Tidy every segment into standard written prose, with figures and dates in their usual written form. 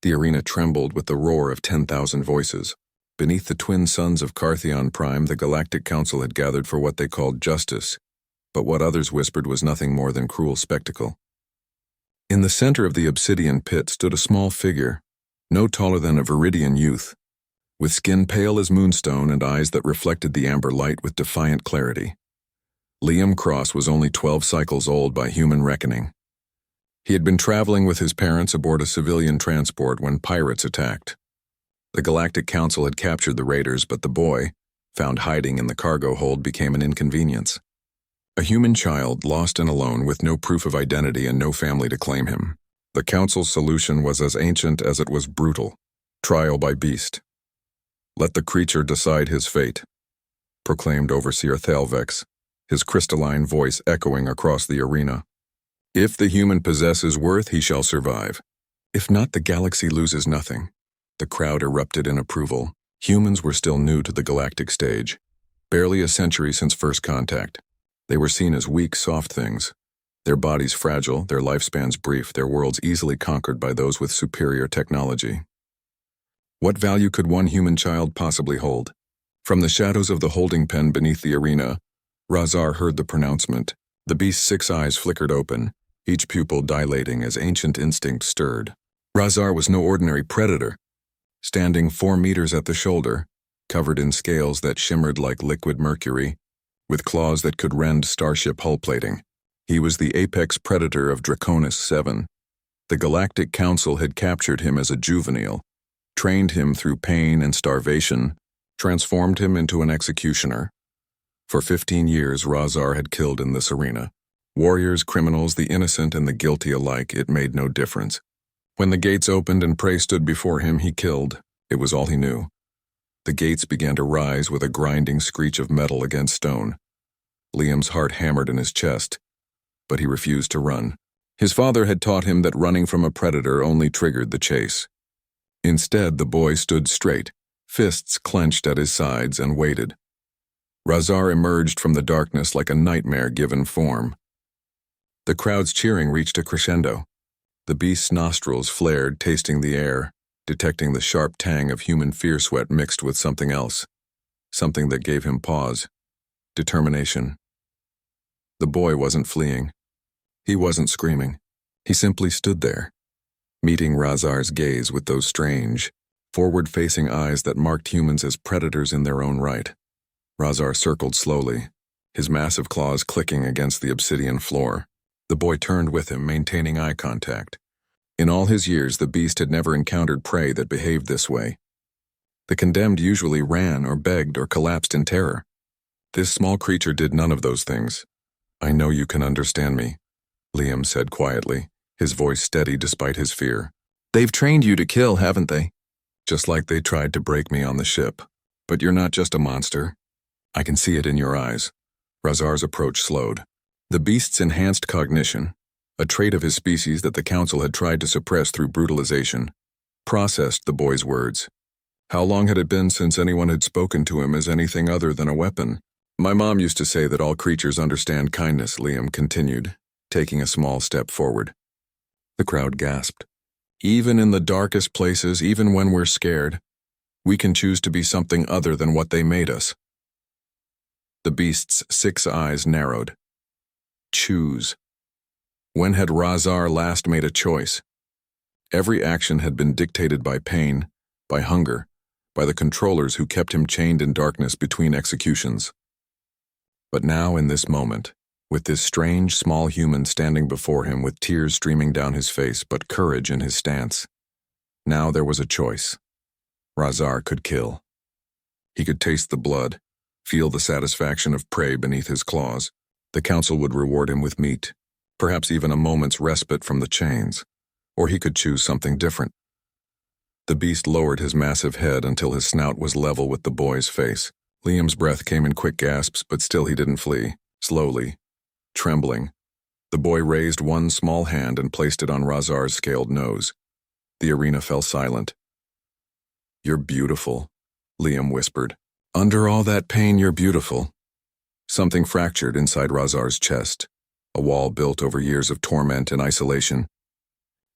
The arena trembled with the roar of 10,000 voices. Beneath the twin suns of Carthion Prime, the Galactic Council had gathered for what they called justice, but what others whispered was nothing more than cruel spectacle. In the center of the obsidian pit stood a small figure, no taller than a Viridian youth, with skin pale as moonstone and eyes that reflected the amber light with defiant clarity. Liam Cross was only 12 cycles old by human reckoning. He had been traveling with his parents aboard a civilian transport when pirates attacked. The Galactic Council had captured the raiders, but the boy, found hiding in the cargo hold, became an inconvenience. A human child, lost and alone with no proof of identity and no family to claim him. The Council's solution was as ancient as it was brutal: trial by beast. "Let the creature decide his fate," proclaimed Overseer Thalvex, his crystalline voice echoing across the arena. "If the human possesses worth, he shall survive. If not, the galaxy loses nothing." The crowd erupted in approval. Humans were still new to the galactic stage. Barely a century since first contact. They were seen as weak, soft things. Their bodies fragile, their lifespans brief, their worlds easily conquered by those with superior technology. What value could one human child possibly hold? From the shadows of the holding pen beneath the arena, Razar heard the pronouncement. The beast's 6 eyes flickered open, each pupil dilating as ancient instinct stirred. Razar was no ordinary predator. Standing 4 meters at the shoulder, covered in scales that shimmered like liquid mercury, with claws that could rend starship hull plating, he was the apex predator of Draconis 7. The Galactic Council had captured him as a juvenile, trained him through pain and starvation, transformed him into an executioner. For 15 years, Razar had killed in this arena. Warriors, criminals, the innocent and the guilty alike, it made no difference. When the gates opened and prey stood before him, he killed. It was all he knew. The gates began to rise with a grinding screech of metal against stone. Liam's heart hammered in his chest, but he refused to run. His father had taught him that running from a predator only triggered the chase. Instead, the boy stood straight, fists clenched at his sides, and waited. Razar emerged from the darkness like a nightmare given form. The crowd's cheering reached a crescendo. The beast's nostrils flared, tasting the air, detecting the sharp tang of human fear sweat mixed with something else, something that gave him pause, determination. The boy wasn't fleeing. He wasn't screaming. He simply stood there, meeting Razar's gaze with those strange, forward-facing eyes that marked humans as predators in their own right. Razar circled slowly, his massive claws clicking against the obsidian floor. The boy turned with him, maintaining eye contact. In all his years, the beast had never encountered prey that behaved this way. The condemned usually ran or begged or collapsed in terror. This small creature did none of those things. "I know you can understand me," Liam said quietly, his voice steady despite his fear. "They've trained you to kill, haven't they? Just like they tried to break me on the ship. But you're not just a monster. I can see it in your eyes." Razar's approach slowed. The beast's enhanced cognition, a trait of his species that the Council had tried to suppress through brutalization, processed the boy's words. How long had it been since anyone had spoken to him as anything other than a weapon? "My mom used to say that all creatures understand kindness," Liam continued, taking a small step forward. The crowd gasped. "Even in the darkest places, even when we're scared, we can choose to be something other than what they made us." The beast's 6 eyes narrowed. Choose. When had Razar last made a choice? Every action had been dictated by pain, by hunger, by the controllers who kept him chained in darkness between executions. But now, in this moment, with this strange, small human standing before him with tears streaming down his face but courage in his stance, now there was a choice. Razar could kill. He could taste the blood, feel the satisfaction of prey beneath his claws. The Council would reward him with meat, perhaps even a moment's respite from the chains, or he could choose something different. The beast lowered his massive head until his snout was level with the boy's face. Liam's breath came in quick gasps, but still he didn't flee. Slowly, trembling, the boy raised one small hand and placed it on Razar's scaled nose. The arena fell silent. "You're beautiful," Liam whispered. "Under all that pain, you're beautiful." Something fractured inside Razar's chest, a wall built over years of torment and isolation.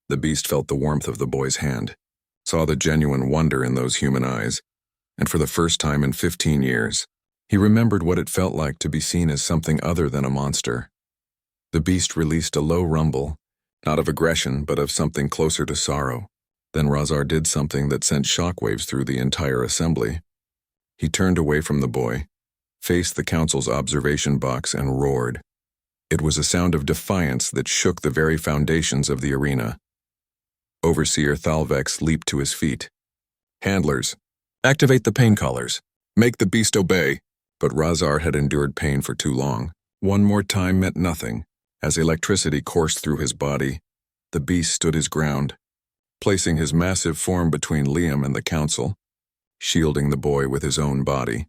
The beast felt the warmth of the boy's hand. saw the genuine wonder in those human eyes, and for the first time in 15 years, he remembered what it felt like to be seen as something other than a monster. The beast released a low rumble, not of aggression but of something closer to sorrow. Then Razar did something that sent shockwaves through the entire assembly. He turned away from the boy, faced the council's observation box, and roared. It was a sound of defiance that shook the very foundations of the arena. Overseer Thalvex leaped to his feet. "Handlers, activate the pain collars. Make the beast obey." But Razar had endured pain for too long. One more time meant nothing. As electricity coursed through his body, the beast stood his ground, placing his massive form between Liam and the council, shielding the boy with his own body.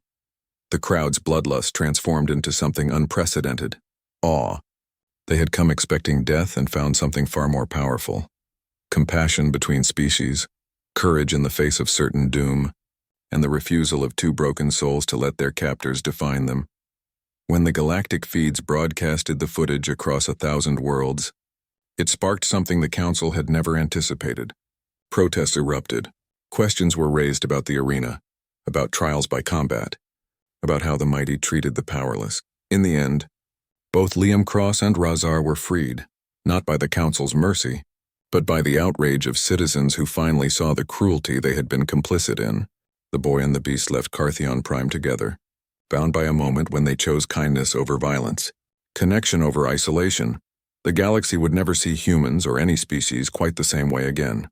The crowd's bloodlust transformed into something unprecedented. Awe. They had come expecting death and found something far more powerful. Compassion between species, courage in the face of certain doom, and the refusal of two broken souls to let their captors define them. When the Galactic feeds broadcasted the footage across 1,000 worlds, it sparked something the Council had never anticipated. Protests erupted. Questions were raised about the arena, about trials by combat, about how the mighty treated the powerless. In the end, both Liam Cross and Razar were freed, not by the Council's mercy, but by the outrage of citizens who finally saw the cruelty they had been complicit in. The boy and the beast left Carthion Prime together, bound by a moment when they chose kindness over violence, connection over isolation. The galaxy would never see humans or any species quite the same way again.